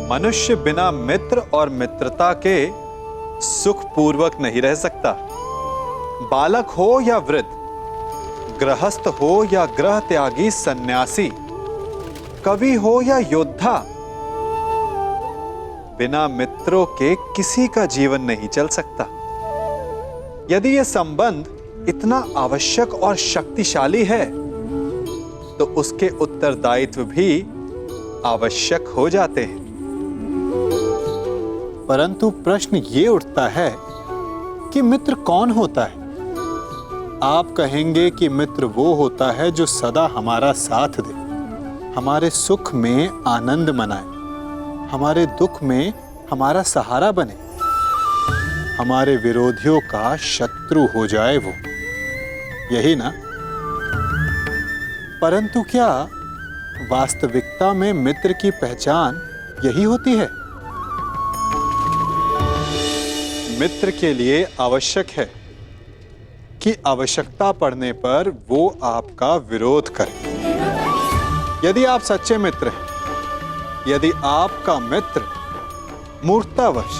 मनुष्य बिना मित्र और मित्रता के सुखपूर्वक नहीं रह सकता। बालक हो या वृद्ध, गृहस्थ हो या गृह त्यागी सन्यासी, कवि हो या योद्धा, बिना मित्रों के किसी का जीवन नहीं चल सकता। यदि यह संबंध इतना आवश्यक और शक्तिशाली है तो उसके उत्तरदायित्व भी आवश्यक हो जाते हैं। परंतु प्रश्न ये उठता है कि मित्र कौन होता है? आप कहेंगे कि मित्र वो होता है जो सदा हमारा साथ दे, हमारे सुख में आनंद मनाए, हमारे दुख में हमारा सहारा बने, हमारे विरोधियों का शत्रु हो जाए वो, यही ना? परंतु क्या वास्तविकता में मित्र की पहचान यही होती है? मित्र के लिए आवश्यक है कि आवश्यकता पड़ने पर वो आपका विरोध करे। यदि आप सच्चे मित्र हैं, यदि आपका मित्र मूर्खतावश,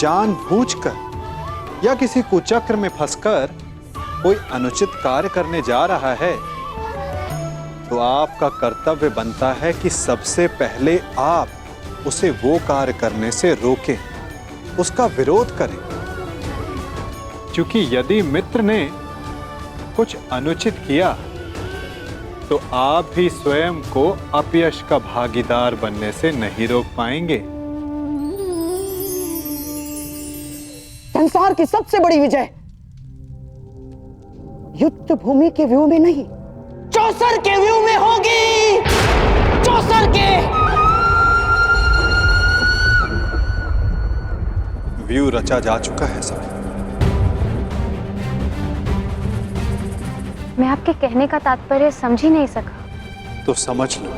जानबूझकर या किसी कुचक्र में फंसकर कोई अनुचित कार्य करने जा रहा है, तो आपका कर्तव्य बनता है कि सबसे पहले आप उसे वो कार्य करने से रोकें, उसका विरोध करें। क्योंकि यदि मित्र ने कुछ अनुचित किया तो आप भी स्वयं को अपयश का भागीदार बनने से नहीं रोक पाएंगे। संसार की सबसे बड़ी विजय युद्ध भूमि के व्यू में नहीं, चौसर के व्यू में होगी। चौसर के व्यू रचा जा चुका है सब। मैं आपके कहने का तात्पर्य समझ ही नहीं सका। तो समझ लो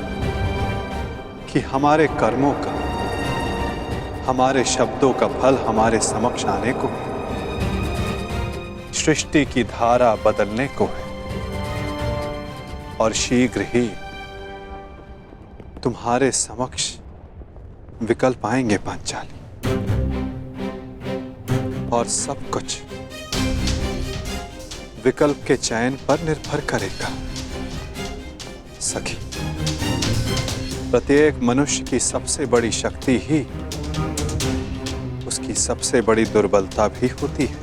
कि हमारे कर्मों का, हमारे शब्दों का फल हमारे समक्ष आने को, सृष्टि की धारा बदलने को है, और शीघ्र ही तुम्हारे समक्ष विकल्प आएंगे पांचाली, और सब कुछ विकल्प के चयन पर निर्भर करेगा। सखी, प्रत्येक मनुष्य की सबसे बड़ी शक्ति ही उसकी सबसे बड़ी दुर्बलता भी होती है,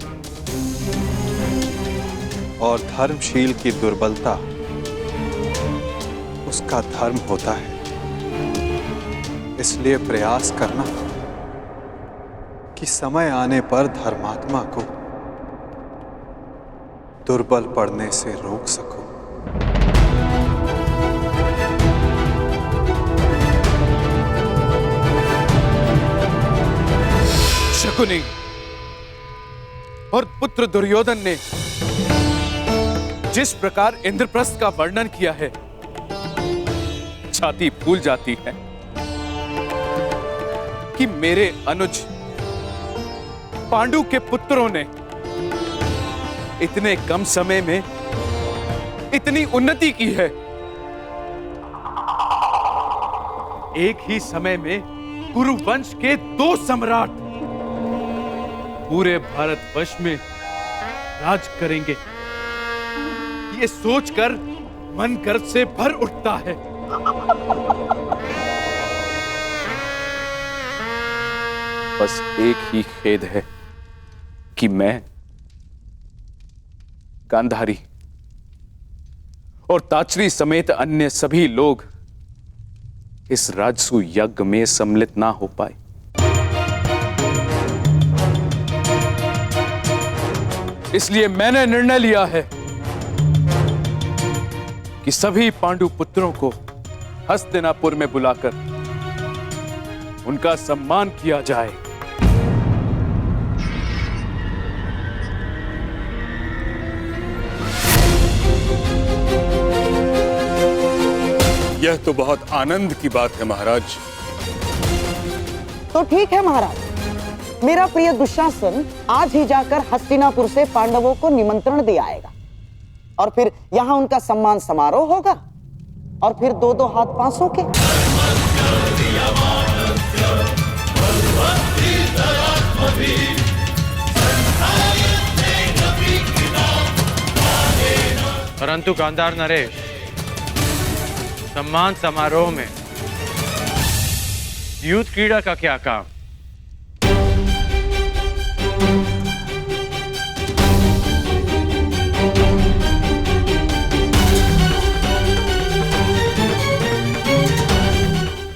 और धर्मशील की दुर्बलता उसका धर्म होता है। इसलिए प्रयास करना कि समय आने पर धर्मात्मा को दुर्बल पड़ने से रोक सको। शकुनी और पुत्र दुर्योधन ने जिस प्रकार इंद्रप्रस्थ का वर्णन किया है, छाती फूल जाती है कि मेरे अनुज पांडु के पुत्रों ने इतने कम समय में इतनी उन्नति की है। एक ही समय में कुरु वंश के 2 सम्राट पूरे भारतवर्ष में राज करेंगे। ये सोचकर मन गर्व से भर उठता है। बस एक ही खेद है कि मैं गांधारी और ताचरी समेत अन्य सभी लोग इस राजसू यज्ञ में सम्मिलित ना हो पाए। इसलिए मैंने निर्णय लिया है कि सभी पांडु पुत्रों को हस्तिनापुर में बुलाकर उनका सम्मान किया जाए। यह तो बहुत आनंद की बात है महाराज। तो ठीक है महाराज, मेरा प्रिय दुशासन आज ही जाकर हस्तिनापुर से पांडवों को निमंत्रण दे आएगा, और फिर यहाँ उनका सम्मान समारोह होगा, और फिर 2-2 हाथ 500 के। परंतु गांधार नरेश, सम्मान समारोह में युद्ध क्रीड़ा का क्या काम?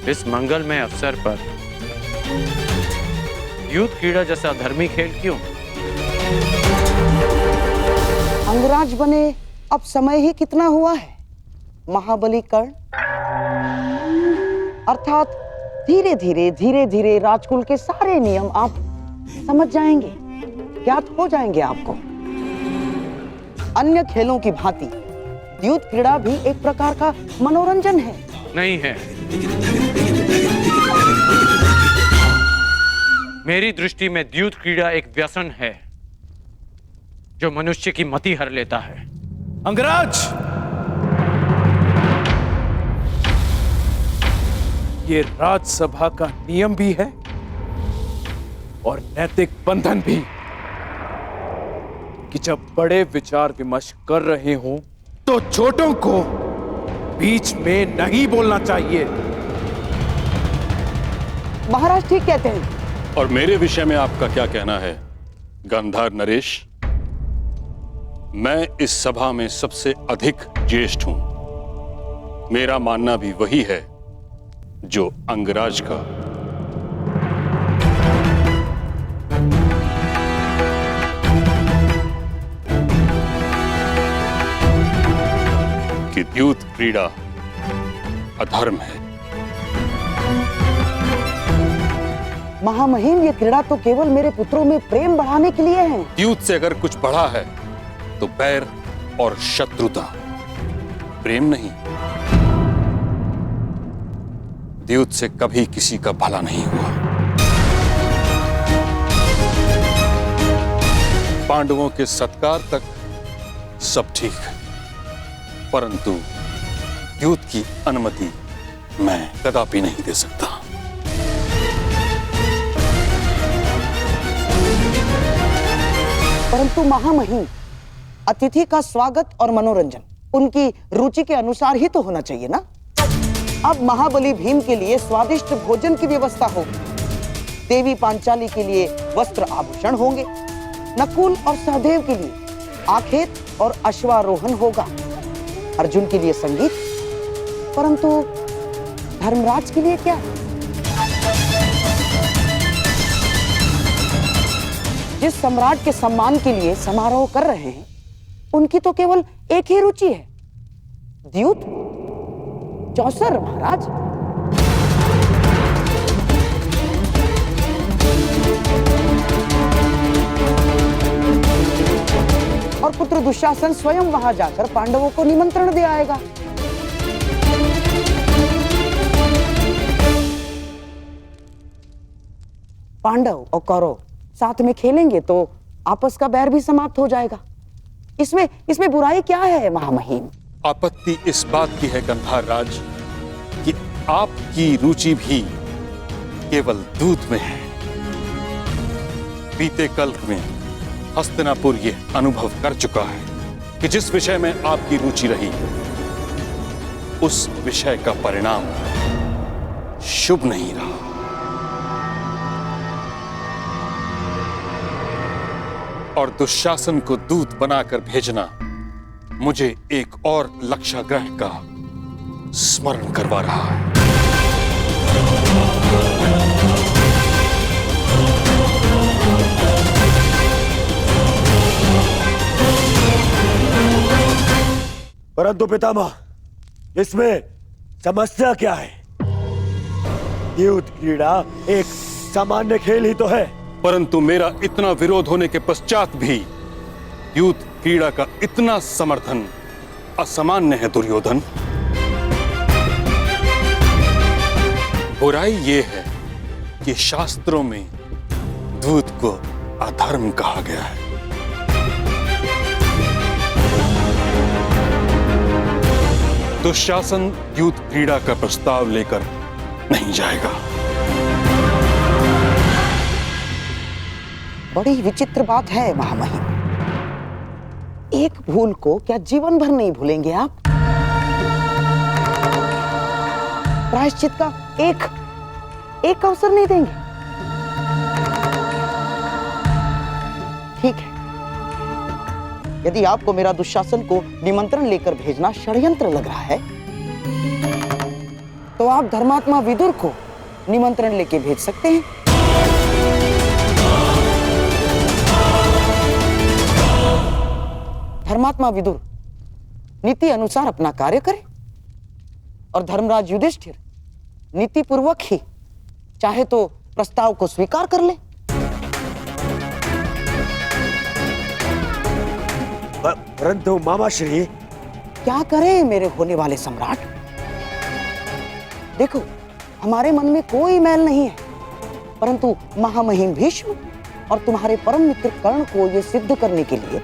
इस मंगलमय अवसर पर युद्ध क्रीड़ा जैसा धर्मी खेल क्यों? अंगराज बने अब समय ही कितना हुआ है महाबली कर्ण, अर्थात धीरे धीरे राजकुल के सारे नियम आप समझ जाएंगे, ज्ञात हो जाएंगे आपको। अन्य खेलों की भांति युद्ध क्रीड़ा भी एक प्रकार का मनोरंजन है। नहीं है। मेरी दृष्टि में युद्ध क्रीड़ा एक व्यसन है जो मनुष्य की मति हर लेता है। अंगराज, ये राजसभा का नियम भी है और नैतिक बंधन भी कि जब बड़े विचार विमर्श कर रहे हों तो छोटों को बीच में नहीं बोलना चाहिए। महाराज ठीक कहते हैं। और मेरे विषय में आपका क्या कहना है गांधार नरेश? मैं इस सभा में सबसे अधिक ज्येष्ठ हूं। मेरा मानना भी वही है जो अंगराज का। कि युद्ध क्रीड़ा अधर्म है। महामहिम, ये क्रीड़ा तो केवल मेरे पुत्रों में प्रेम बढ़ाने के लिए है। युद्ध से अगर कुछ बढ़ा है तो बैर और शत्रुता, प्रेम नहीं। युद्ध से कभी किसी का भला नहीं हुआ। पांडवों के सत्कार तक सब ठीक है, परंतु युद्ध की अनुमति मैं कदापि नहीं दे सकता। परंतु महामहिम, अतिथि का स्वागत और मनोरंजन उनकी रुचि के अनुसार ही तो होना चाहिए ना। अब महाबली भीम के लिए स्वादिष्ट भोजन की व्यवस्था होगी, देवी पांचाली के लिए वस्त्र आभूषण होंगे, नकुल और सहदेव के लिए आखेट और अश्वारोहण होगा, अर्जुन के लिए संगीत, परंतु धर्मराज के लिए क्या? जिस सम्राट के सम्मान के लिए समारोह कर रहे हैं उनकी तो केवल एक ही रुचि है, द्यूत चौसर महाराज। और पुत्र दुशासन स्वयं वहां जाकर पांडवों को निमंत्रण दे आएगा। पांडव और कौरव साथ में खेलेंगे तो आपस का बैर भी समाप्त हो जाएगा। इसमें बुराई क्या है महामहिम? आपत्ति इस बात की है गंधार राज कि आपकी रुचि भी केवल दूध में है। बीते कल में हस्तिनापुर ये अनुभव कर चुका है कि जिस विषय में आपकी रुचि रही उस विषय का परिणाम शुभ नहीं रहा। और दुशासन को दूत बनाकर भेजना मुझे एक और लक्षाग्रह का स्मरण करवा रहा है। परंतु पितामह, इसमें समस्या क्या है? युद्ध क्रीड़ा एक सामान्य खेल ही तो है। परंतु मेरा इतना विरोध होने के पश्चात भी युद्ध क्रीड़ा का इतना समर्थन असामान्य है दुर्योधन। बुराई यह है कि शास्त्रों में दूत को अधर्म कहा गया है। दुशासन युद्ध क्रीड़ा का प्रस्ताव लेकर नहीं जाएगा। बड़ी विचित्र बात है महामहिम। एक भूल को क्या जीवन भर नहीं भूलेंगे आप? प्रायश्चित का एक अवसर नहीं देंगे? ठीक है, यदि आपको मेरा दुशासन को निमंत्रण लेकर भेजना षड्यंत्र लग रहा है, तो आप धर्मात्मा विदुर को निमंत्रण लेके भेज सकते हैं। धर्मात्मा विदुर नीति अनुसार अपना कार्य करे और धर्मराज युधिष्ठिर नीति पूर्वक ही चाहे तो प्रस्ताव को स्वीकार कर ले। परंतु मामाश्री, क्या करें मेरे होने वाले सम्राट? देखो, हमारे मन में कोई मैल नहीं है, परंतु महामहिम भीष्म और तुम्हारे परम मित्र कर्ण को यह सिद्ध करने के लिए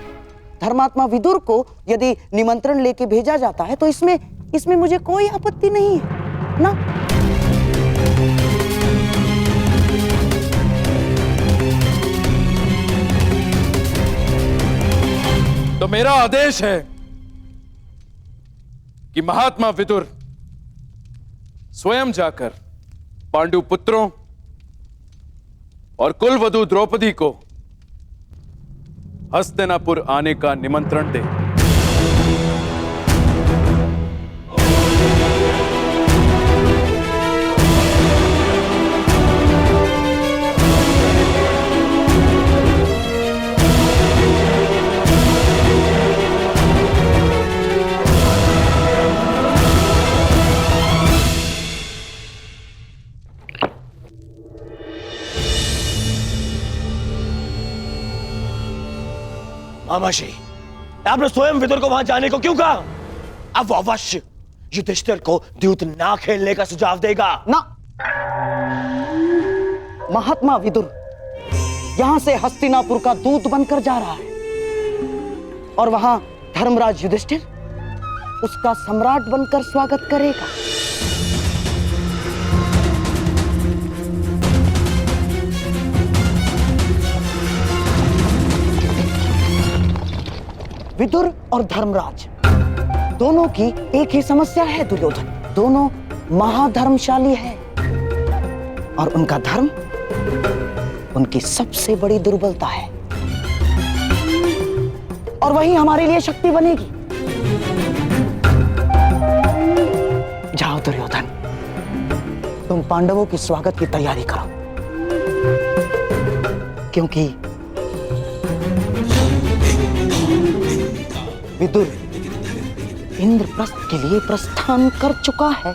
धर्मात्मा विदुर को यदि निमंत्रण लेके भेजा जाता है तो इसमें मुझे कोई आपत्ति नहीं है ना। तो मेरा आदेश है कि महात्मा विदुर स्वयं जाकर पांडु पुत्रों और कुलवधू द्रौपदी को हस्तिनापुर आने का निमंत्रण दे। मामाश्री, आपने स्वयं विदुर को वहां जाने को क्यों कहा? अब वो अवश्य युधिष्ठिर को द्यूत ना खेलने का सुझाव देगा ना। महात्मा विदुर यहां से हस्तिनापुर का दूत बनकर जा रहा है और वहां धर्मराज युधिष्ठिर उसका सम्राट बनकर स्वागत करेगा। विदुर और धर्मराज दोनों की एक ही समस्या है दुर्योधन। दोनों महाधर्मशाली हैं और उनका धर्म उनकी सबसे बड़ी दुर्बलता है और वही हमारे लिए शक्ति बनेगी। जाओ दुर्योधन, तुम पांडवों की स्वागत की तैयारी करो, क्योंकि विदुर इंद्रप्रस्थ के लिए प्रस्थान कर चुका है।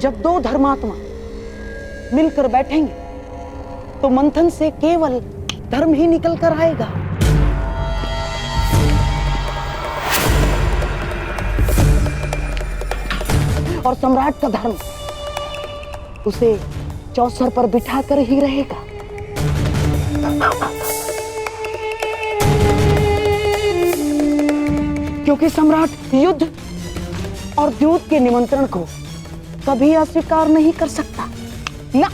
जब दो धर्मात्मा मिलकर बैठेंगे तो मंथन से केवल धर्म ही निकल कर आएगा। और सम्राट का धर्म उसे चौसर पर बिठाकर ही रहेगा। क्योंकि सम्राट युद्ध और द्यूत के निमंत्रण को कभी अस्वीकार नहीं कर सकता ना।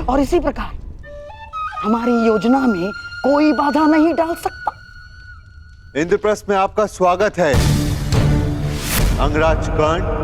और इसी प्रकार हमारी योजना में कोई बाधा नहीं डाल सकता। इंद्रप्रस्थ में आपका स्वागत है अंगराज कर्ण।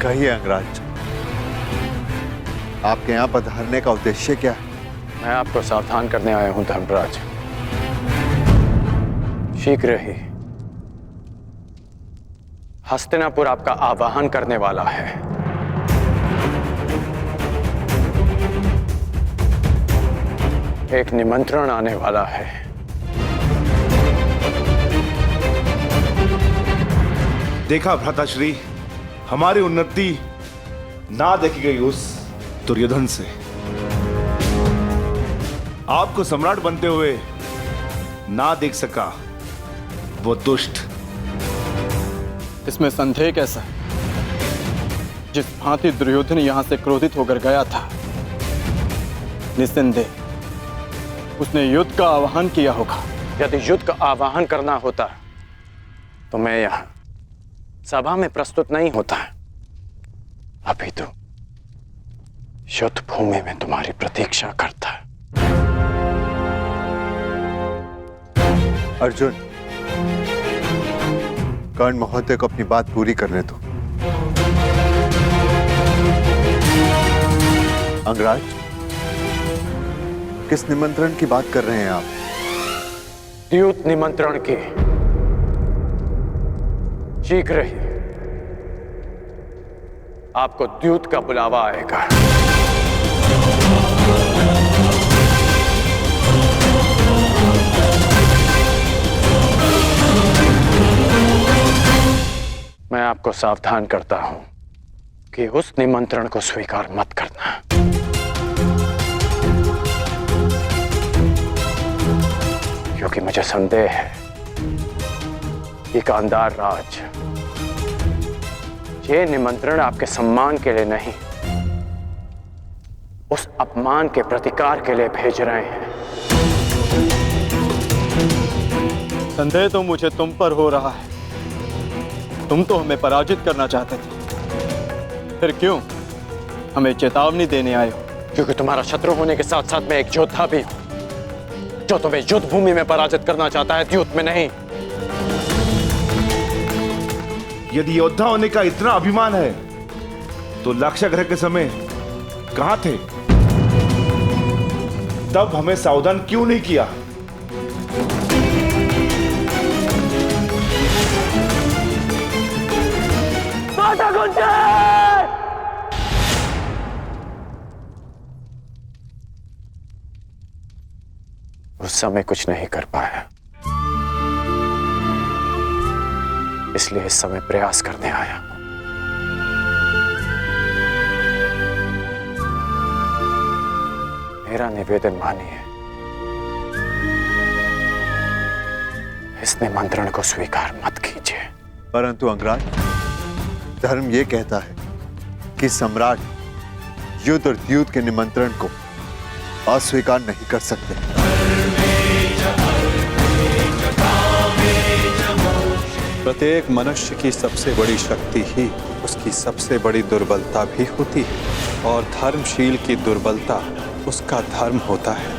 कहिए अंगराज, आपके यहाँ पधारने का उद्देश्य क्या है? मैं आपको सावधान करने आया हूं धर्मराज। शीघ्र ही हस्तिनापुर आपका आवाहन करने वाला है। एक निमंत्रण आने वाला है। देखा भ्राताश्री, हमारी उन्नति ना देखी गई उस दुर्योधन से। आपको सम्राट बनते हुए ना देख सका वो दुष्ट। इसमें संदेह कैसा है? जिस भांति दुर्योधन यहां से क्रोधित होकर गया था, निस्संदेह उसने युद्ध का आह्वान किया होगा। यदि युद्ध का आह्वान करना होता तो मैं यहां सभा में प्रस्तुत नहीं होता। अभी तो युद्ध भूमि में तुम्हारी प्रतीक्षा करता है। अर्जुन, कर्ण महोदय को अपनी बात पूरी करने दो। अंगराज, किस निमंत्रण की बात कर रहे हैं आप? द्यूत निमंत्रण की। शीघ्र ही आपको द्यूत का बुलावा आएगा। मैं आपको सावधान करता हूं कि उस निमंत्रण को स्वीकार मत करना। क्योंकि मुझे संदेह है कि गांधार राज ये निमंत्रण आपके सम्मान के लिए नहीं, उस अपमान के प्रतिकार के लिए भेज रहे हैं। संदेह तो मुझे तुम पर हो रहा है। तुम तो हमें पराजित करना चाहते थे, फिर क्यों हमें चेतावनी देने आए हो? क्योंकि तुम्हारा शत्रु होने के साथ साथ मैं एक योद्धा भी हूं, जो तुम्हें युद्ध भूमि में पराजित करना चाहता है, द्यूत में नहीं। यदि योद्धा होने का इतना अभिमान है तो लाक्षागृह के समय कहां थे? तब हमें सावधान क्यों नहीं किया? उस समय कुछ नहीं कर पाया, इसलिए इस समय प्रयास करने आया। मेरा निवेदन मानिए, इस निमंत्रण को स्वीकार मत कीजिए। परंतु अंगराज, धर्म ये कहता है कि सम्राट युद्ध और द्यूत के निमंत्रण को अस्वीकार नहीं कर सकते। प्रत्येक मनुष्य की सबसे बड़ी शक्ति ही उसकी सबसे बड़ी दुर्बलता भी होती है, और धर्मशील की दुर्बलता उसका धर्म होता है।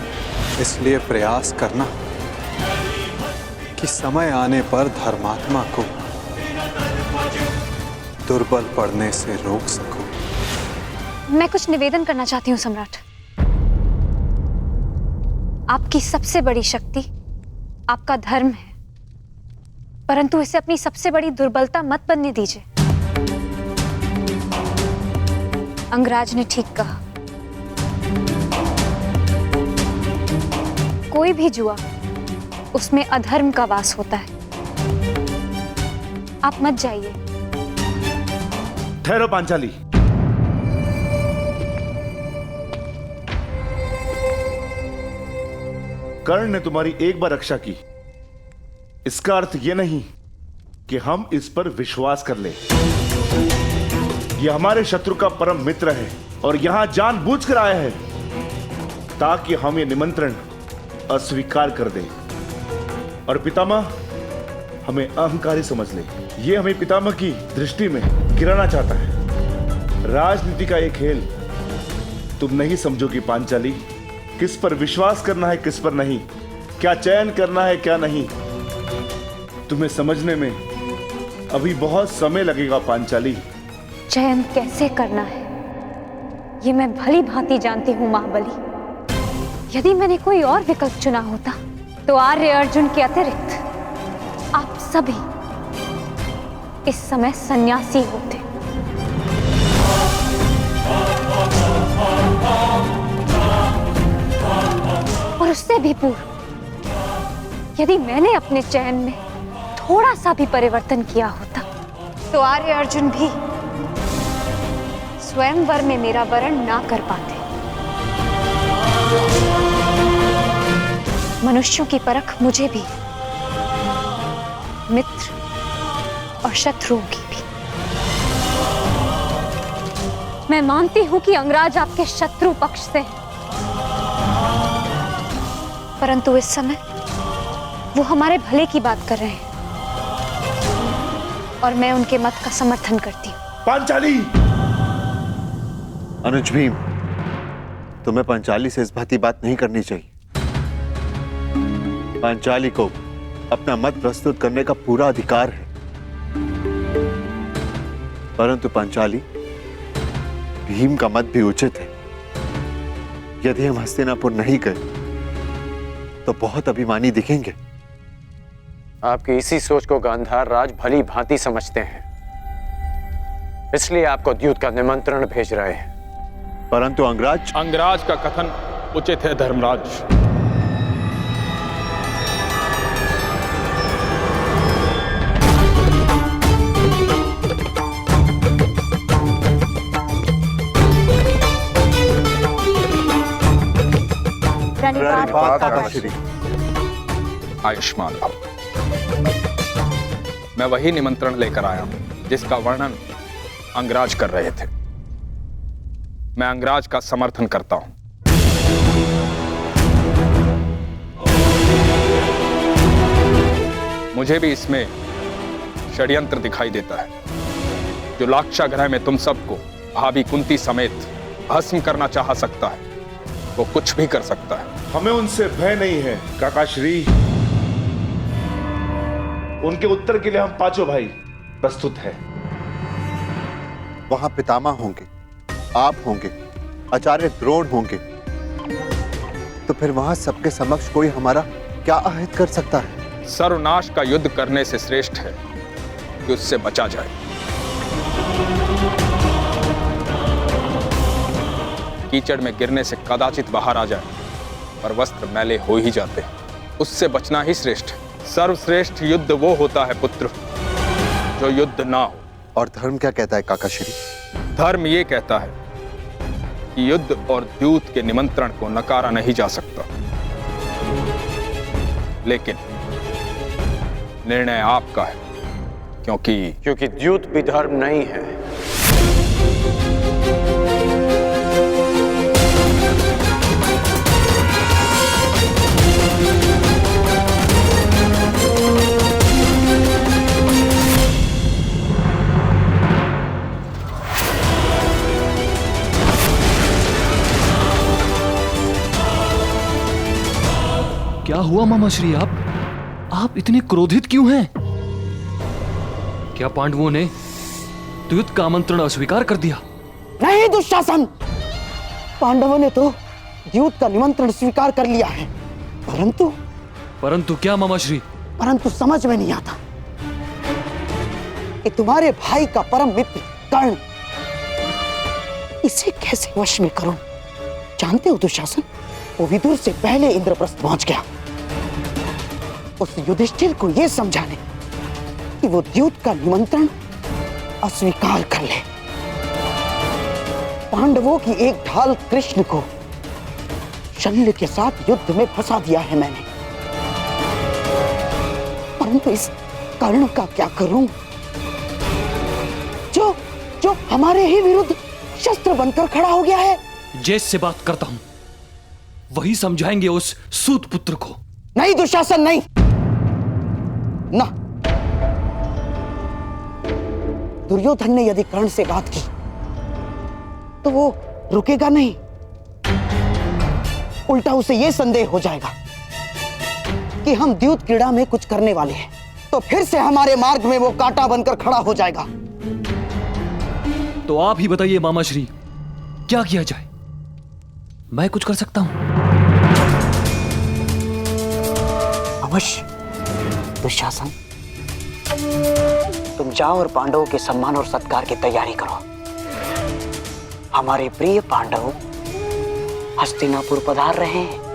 इसलिए प्रयास करना कि समय आने पर धर्मात्मा को दुर्बल पड़ने से रोक सकूं। मैं कुछ निवेदन करना चाहती हूँ सम्राट। आपकी सबसे बड़ी शक्ति आपका धर्म है, परंतु इसे अपनी सबसे बड़ी दुर्बलता मत बनने दीजिए। अंगराज ने ठीक कहा, कोई भी जुआ उसमें अधर्म का वास होता है। आप मत जाइए। ठहरो पांचाली। कर्ण ने तुम्हारी एक बार रक्षा की, इसका अर्थ यह नहीं कि हम इस पर विश्वास कर ले। यह हमारे शत्रु का परम मित्र है और यहां जानबूझकर आया है ताकि हम ये निमंत्रण अस्वीकार कर दें और पितामह हमें अहंकारी समझ ले। यह हमें पितामह की दृष्टि में गिराना चाहता है। राजनीति का एक खेल तुम नहीं समझोगी पांचाली। किस पर विश्वास करना है, किस पर नहीं, क्या चयन करना है, क्या नहीं, तुम्हें समझने में अभी बहुत समय लगेगा पांचाली। चयन कैसे करना है ये मैं भली भांति जानती हूँ महाबली। यदि मैंने कोई और विकल्प चुना होता तो आर्य अर्जुन के अतिरिक्त आप सभी इस समय सन्यासी होते। और उससे भी पूर्व यदि मैंने अपने चयन में थोड़ा सा भी परिवर्तन किया होता तो आर्य अर्जुन भी स्वयंवर में मेरा वरण ना कर पाते। मनुष्यों की परख मुझे भी, मित्र और शत्रुओं की भी। मैं मानती हूं कि अंगराज आपके शत्रु पक्ष से है, परंतु इस समय वो हमारे भले की बात कर रहे हैं और मैं उनके मत का समर्थन करती हूँ। पांचाली! अनुज भीम, तुम्हें पांचाली से इस भांति बात नहीं करनी चाहिए। पांचाली को अपना मत प्रस्तुत करने का पूरा अधिकार है, परंतु पांचाली, भीम का मत भी उचित है। यदि हम हस्तिनापुर नहीं गए तो बहुत अभिमानी दिखेंगे। आपकी इसी सोच को गांधार राज भली भांति समझते हैं, इसलिए आपको द्यूत का निमंत्रण भेज रहे हैं। परंतु अंगराज का कथन उचित है धर्मराज। आयुष्मान भव। मैं वही निमंत्रण लेकर आया हूं जिसका वर्णन अंगराज कर रहे थे। मैं अंगराज का समर्थन करता हूं। मुझे भी इसमें षड्यंत्र दिखाई देता है। जो लाक्षागृह में तुम सबको भाभी कुंती समेत भस्म करना चाह सकता है, वो कुछ भी कर सकता है। हमें उनसे भय नहीं है काकाश्री। उनके उत्तर के लिए हम पांचों भाई प्रस्तुत हैं। वहां पितामह होंगे, आप होंगे, आचार्य द्रोण होंगे, तो फिर वहां सबके समक्ष कोई हमारा क्या अहित कर सकता है? सर्वनाश का युद्ध करने से श्रेष्ठ है कि उससे बचा जाए। कीचड़ में गिरने से कदाचित बाहर आ जाए, पर वस्त्र मैले हो ही जाते हैं। उससे बचना ही श्रेष्ठ है। सर्वश्रेष्ठ युद्ध वो होता है पुत्र जो युद्ध ना हो। और धर्म क्या कहता है काकाश्री? धर्म ये कहता है कि युद्ध और द्यूत के निमंत्रण को नकारा नहीं जा सकता, लेकिन निर्णय आपका है, क्योंकि द्यूत भी धर्म नहीं है। क्या हुआ मामाश्री? आप इतने क्रोधित क्यों हैं? क्या पांडवों ने द्यूत का आमंत्रण अस्वीकार कर दिया? नहीं दुशासन, पांडवों ने तो द्यूत का निमंत्रण स्वीकार कर लिया है, परंतु क्या मामाश्री? परंतु समझ में नहीं आता कि तुम्हारे भाई का परम मित्र कर्ण, इसे कैसे वश में करूं? जानते हो दुशासन, वो विदुर से पहले इंद्रप्रस्थ पहुंच गया उस युधिष्ठिर को यह समझाने कि वो द्यूत का निमंत्रण अस्वीकार कर ले। पांडवों की एक ढाल कृष्ण को शल्य के साथ युद्ध में फंसा दिया है मैंने, परंतु इस कर्ण का क्या करूं जो हमारे ही विरुद्ध शस्त्र बनकर खड़ा हो गया है? जैस से बात करता हूं, वही समझाएंगे उस सूत पुत्र को। नहीं दुशासन, नहीं ना। दुर्योधन ने यदि कर्ण से बात की तो वो रुकेगा नहीं, उल्टा उसे यह संदेह हो जाएगा कि हम द्यूत क्रीड़ा में कुछ करने वाले हैं, तो फिर से हमारे मार्ग में वो कांटा बनकर खड़ा हो जाएगा। तो आप ही बताइए मामा श्री, क्या किया जाए? मैं कुछ कर सकता हूं? अवश्य। दुशासन, तुम जाओ और पांडवों के सम्मान और सत्कार की तैयारी करो। हमारे प्रिय पांडव हस्तिनापुर पधार रहे हैं।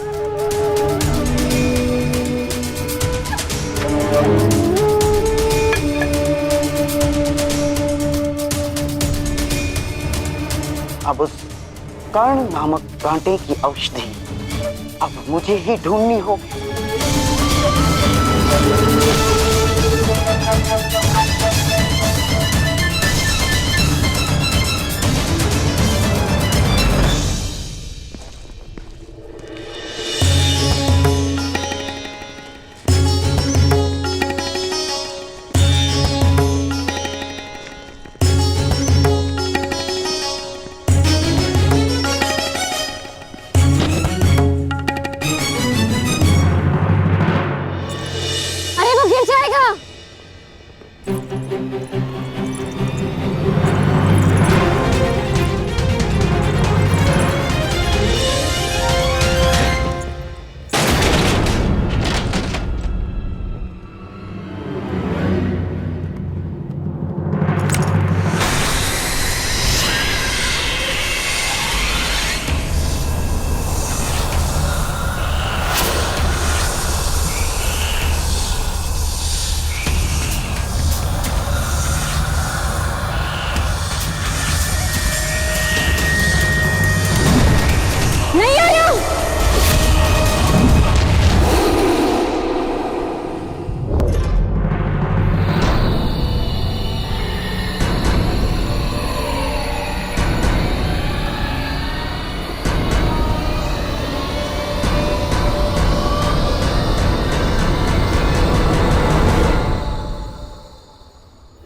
अब उस कर्ण नामक कांटे की औषधि अब मुझे ही ढूंढनी होगी।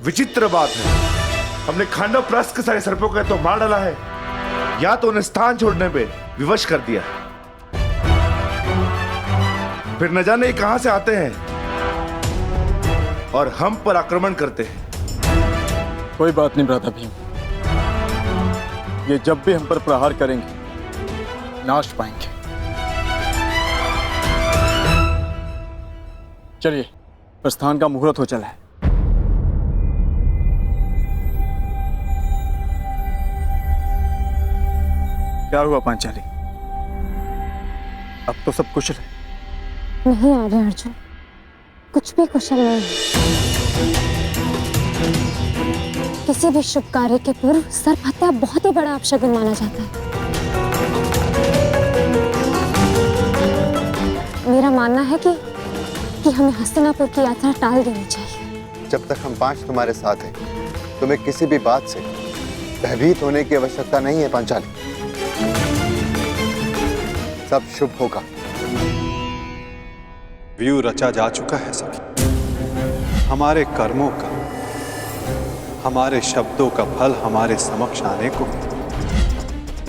विचित्र बात है, हमने खांडव प्रस्थ के सारे सर्पों को तो मार डाला है, या तो उन्हें स्थान छोड़ने पे विवश कर दिया, फिर न जाने कहां से आते हैं और हम पर आक्रमण करते हैं। कोई बात नहीं भ्राता भीम, ये जब भी हम पर प्रहार करेंगे नाश पाएंगे। चलिए, प्रस्थान का मुहूर्त हो चला है। क्या हुआ पांचाली? अब तो सब कुशल है? नहीं आर्य अर्जुन, कुछ भी कुशल नहीं है। किसी भी शुभ कार्य के पूर्व सर्प हत्या बहुत ही बड़ा अपशगुन माना जाता है। मेरा मानना है कि हमें हस्तिनापुर की यात्रा टाल देनी चाहिए। जब तक हम 5 तुम्हारे साथ हैं, तुम्हें किसी भी बात से भयभीत होने की आवश्यकता नहीं है पांचाली। सब शुभ होगा। व्यू रचा जा चुका है सखी। हमारे कर्मों का, हमारे शब्दों का फल हमारे समक्ष आने को।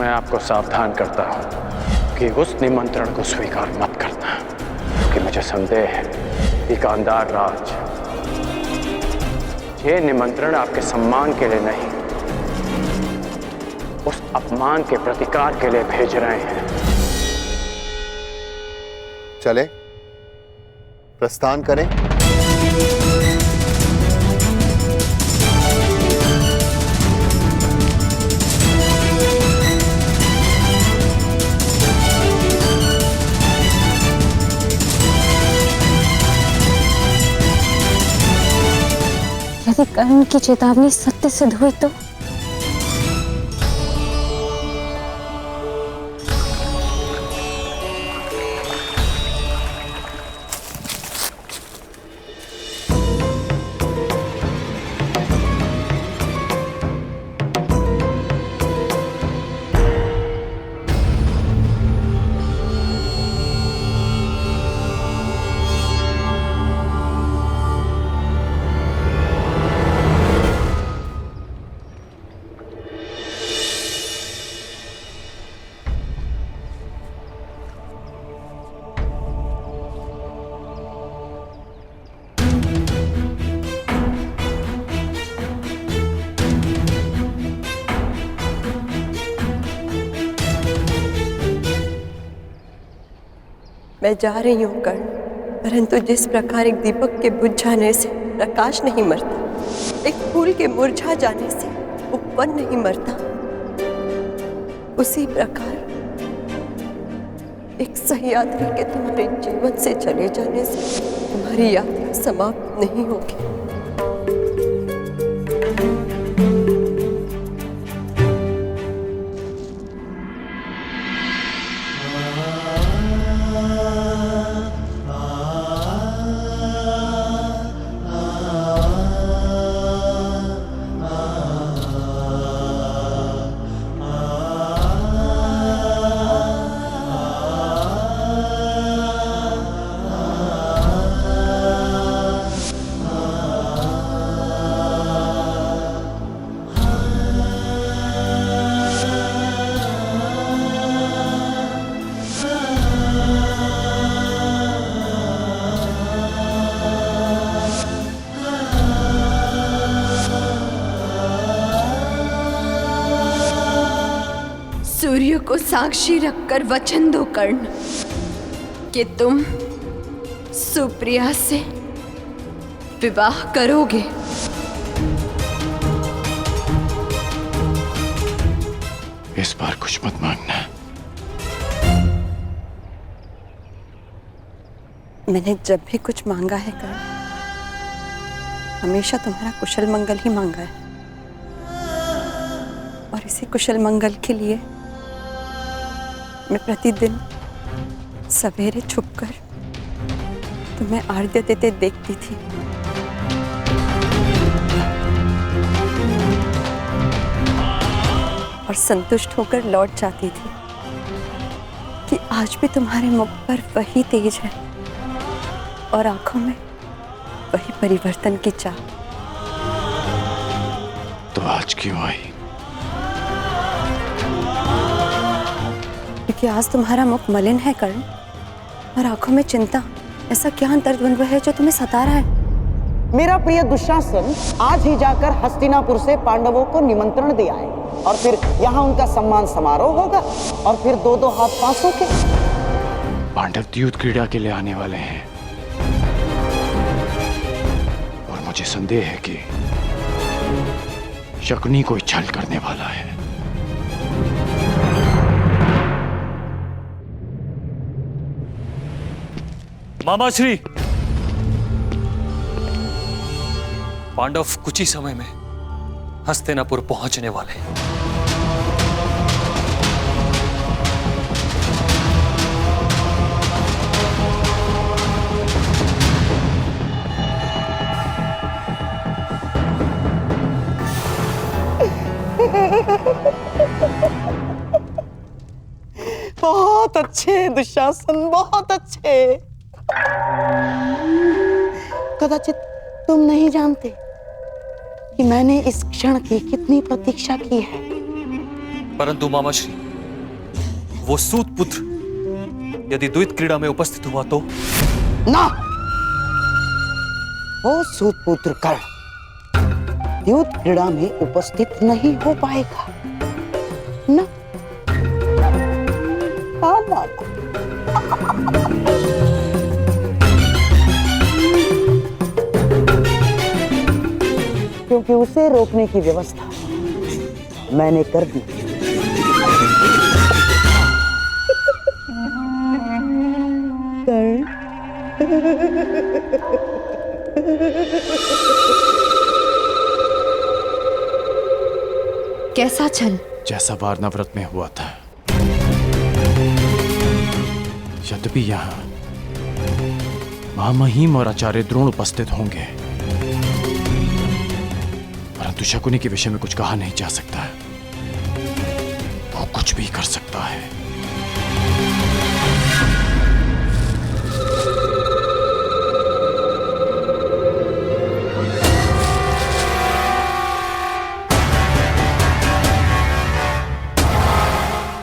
मैं आपको सावधान करता हूं कि उस निमंत्रण को स्वीकार मत करना, क्योंकि मुझे संदेह है कि गांधार राज ये निमंत्रण आपके सम्मान के लिए नहीं, उस अपमान के प्रतिकार के लिए भेज रहे हैं। चले, प्रस्थान करें। यदि कर्ण की चेतावनी सत्य सिद्ध हुई तो? मैं जा रही हूँ कर्ण, परंतु जिस प्रकार एक दीपक के बुझ जाने से प्रकाश नहीं मरता, एक फूल के मुरझा जाने से उपवन नहीं मरता, उसी प्रकार एक सही यात्री के तुम्हारे जीवन से चले जाने से तुम्हारी यात्रा समाप्त नहीं होगी। सूर्य को साक्षी रखकर वचन दो कर्ण कि तुम सुप्रिया से विवाह करोगे। इस बार कुछ मत मांगना। मैंने जब भी कुछ मांगा है कर्ण, हमेशा तुम्हारा कुशल मंगल ही मांगा है, और इसी कुशल मंगल के लिए मैं प्रतिदिन सवेरे छुपकर तुम्हें आरती देते देखती थी। और संतुष्ट होकर लौट जाती थी कि आज भी तुम्हारे मुख पर वही तेज है और आंखों में वही परिवर्तन की चाह। तो आज क्यों आई? क्योंकि आज तुम्हारा मुख मलिन है कर्ण, और आंखों में चिंता। ऐसा क्या अंतर्द्वंद्व है जो तुम्हें सता रहा है? मेरा प्रिय दुशासन आज ही जाकर हस्तिनापुर से पांडवों को निमंत्रण दिया है, और फिर यहाँ उनका सम्मान समारोह होगा, और फिर दो दो हाथ पांचों के। पांडव द्यूत क्रीड़ा के लिए आने वाले हैं, और मुझे संदेह है कि शकुनी कोई छल करने वाला है। मामाश्री, पांडव कुछ ही समय में हस्तिनापुर पहुंचने वाले हैं। बहुत अच्छे दुशासन, बहुत अच्छे। कदाचित तुम नहीं जानते कि मैंने इस क्षण की कितनी प्रतीक्षा की है। परंतु मामाश्री, वो सूत पुत्र यदि द्वैत क्रीड़ा में उपस्थित हुआ तो? ना, वो सूत पुत्र कर्ण द्यूत क्रीड़ा में उपस्थित नहीं हो पाएगा ना। ना। क्योंकि उसे रोकने की व्यवस्था मैंने कर दी। कैसा छल? जैसा वार नवरत में हुआ था। यद्यपि यहाँ महामहिम और आचार्य द्रोण उपस्थित होंगे, परंतु शकुनी के विषय में कुछ कहा नहीं जा सकता है। वो कुछ भी कर सकता है।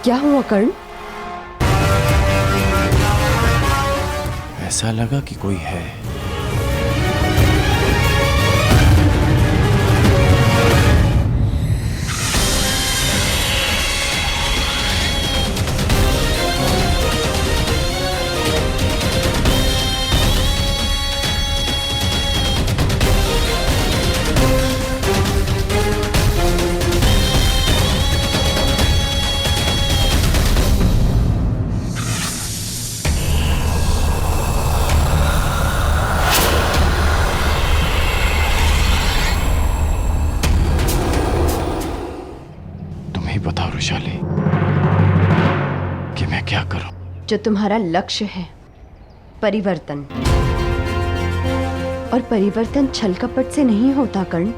क्या हुआ कर्ण? ऐसा लगा कि कोई है। रोशाली कि मैं क्या करूं। जो तुम्हारा लक्ष्य है परिवर्तन, और परिवर्तन छल कपट से नहीं होता कर्ण,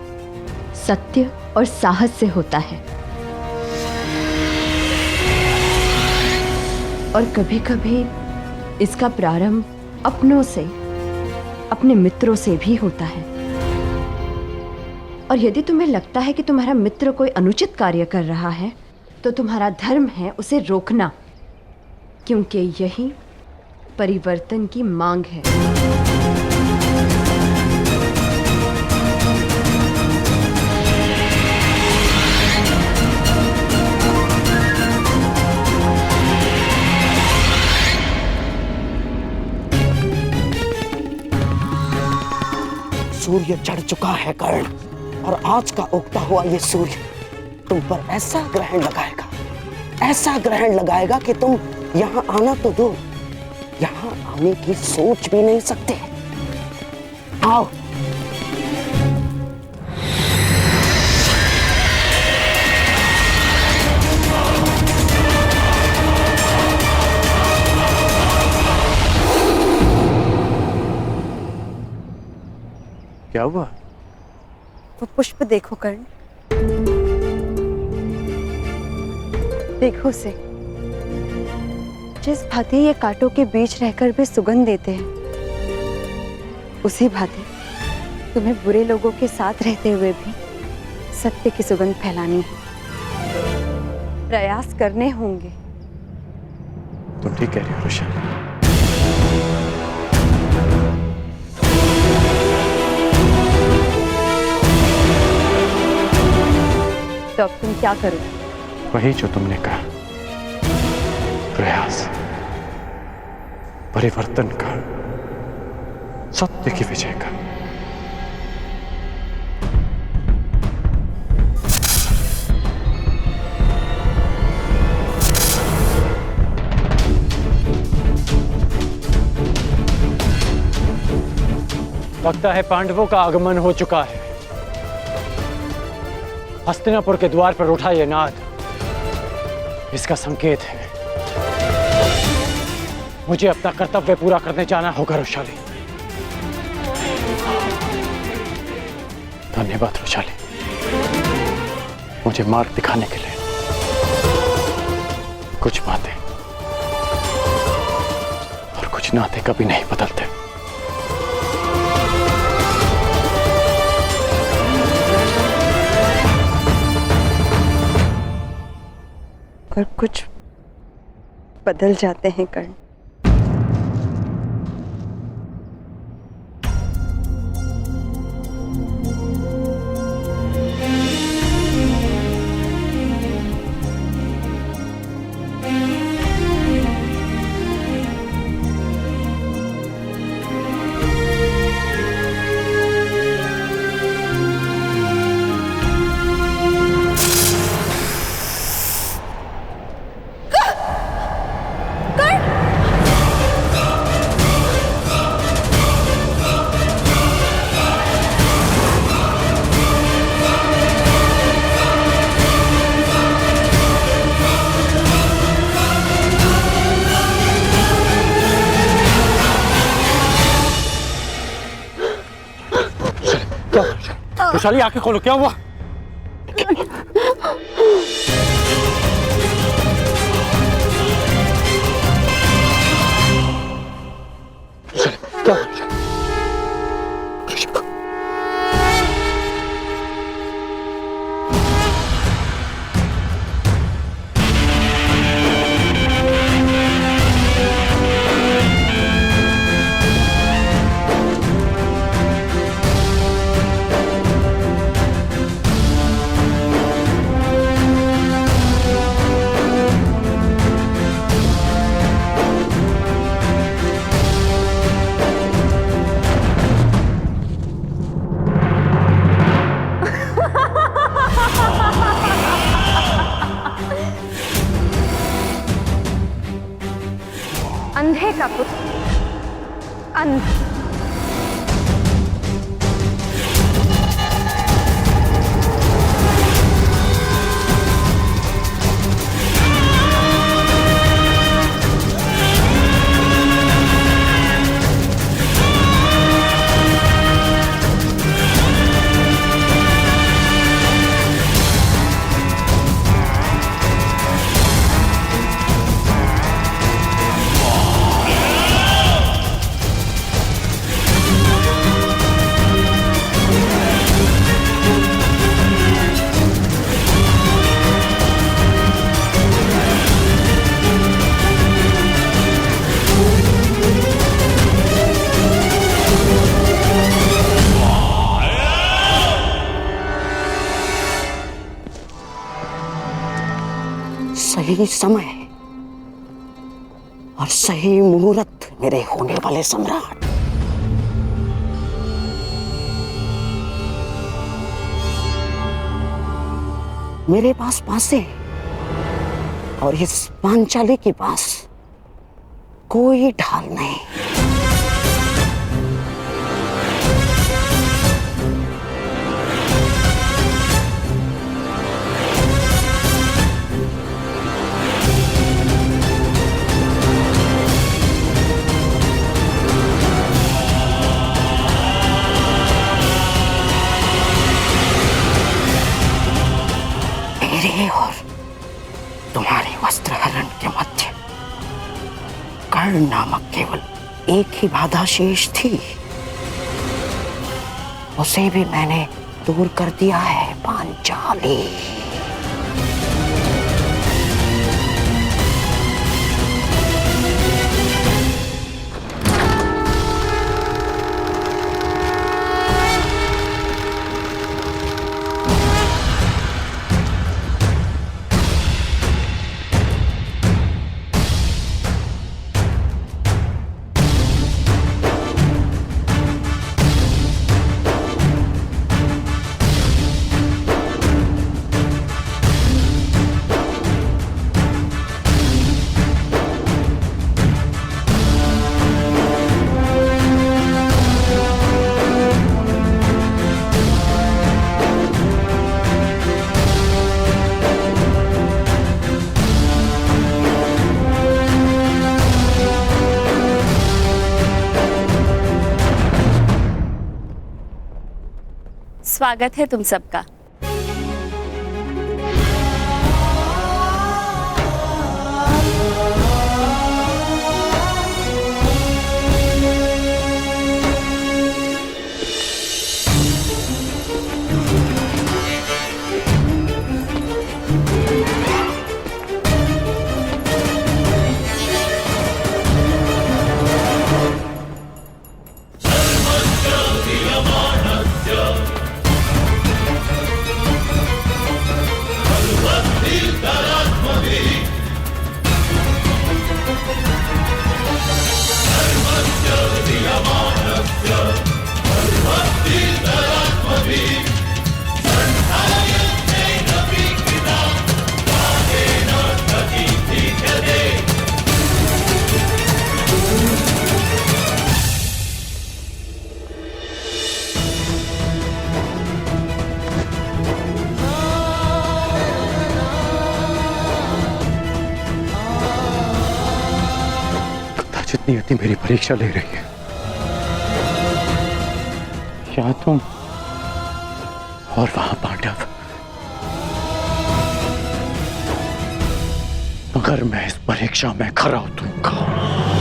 सत्य और साहस से होता है। और कभी कभी इसका प्रारंभ अपनों से, अपने मित्रों से भी होता है। और यदि तुम्हें लगता है कि तुम्हारा मित्र कोई अनुचित कार्य कर रहा है, तो तुम्हारा धर्म है उसे रोकना, क्योंकि यही परिवर्तन की मांग है। सूर्य चढ़ चुका है कर्ण, और आज का उगता हुआ ये सूर्य तुम पर ऐसा ग्रहण लगाएगा, ऐसा ग्रहण लगाएगा कि तुम यहाँ आना तो दो, यहाँ आने की सोच भी नहीं सकते। आओ। क्या हुआ? वो पुष्प देखो कर्ण, देखो उसे। जिस भांति ये कांटों के बीच रहकर भी सुगंध देते हैं, उसी भांति तुम्हें बुरे लोगों के साथ रहते हुए भी सत्य की सुगंध फैलानी है। प्रयास करने होंगे। तुम ठीक कह रही हो रोशाली। तो अब तुम क्या करो? वही जो तुमने कहा, प्रयास, परिवर्तन का, सत्य की विजय का। लगता है पांडवों का आगमन हो चुका है। हस्तिनापुर के द्वार पर उठा ये नाद इसका संकेत है। मुझे अपना कर्तव्य पूरा करने जाना होगा रोशाली। धन्यवाद रोशाली, मुझे मार्ग दिखाने के लिए। कुछ बातें और कुछ नाते कभी नहीं बदलते। और कुछ बदल जाते हैं कर्ण। रोशाली आंखें खोलो, क्या हुआ? अंधे का पुत्र अंध। सही समय और सही मुहूर्त मेरे होने वाले सम्राट। मेरे पास पासे और इस पांचाली के पास कोई ढाल नहीं। मेरे और तुम्हारे वस्त्र हरण के मध्य कर्ण नामक केवल एक ही बाधा शेष थी, उसे भी मैंने दूर कर दिया है पांचाली। स्वागत है तुम सबका। नियति मेरी परीक्षा ले रही है। या तुम और वहां पांडव, मगर मैं इस परीक्षा में खरा उतरूंगा।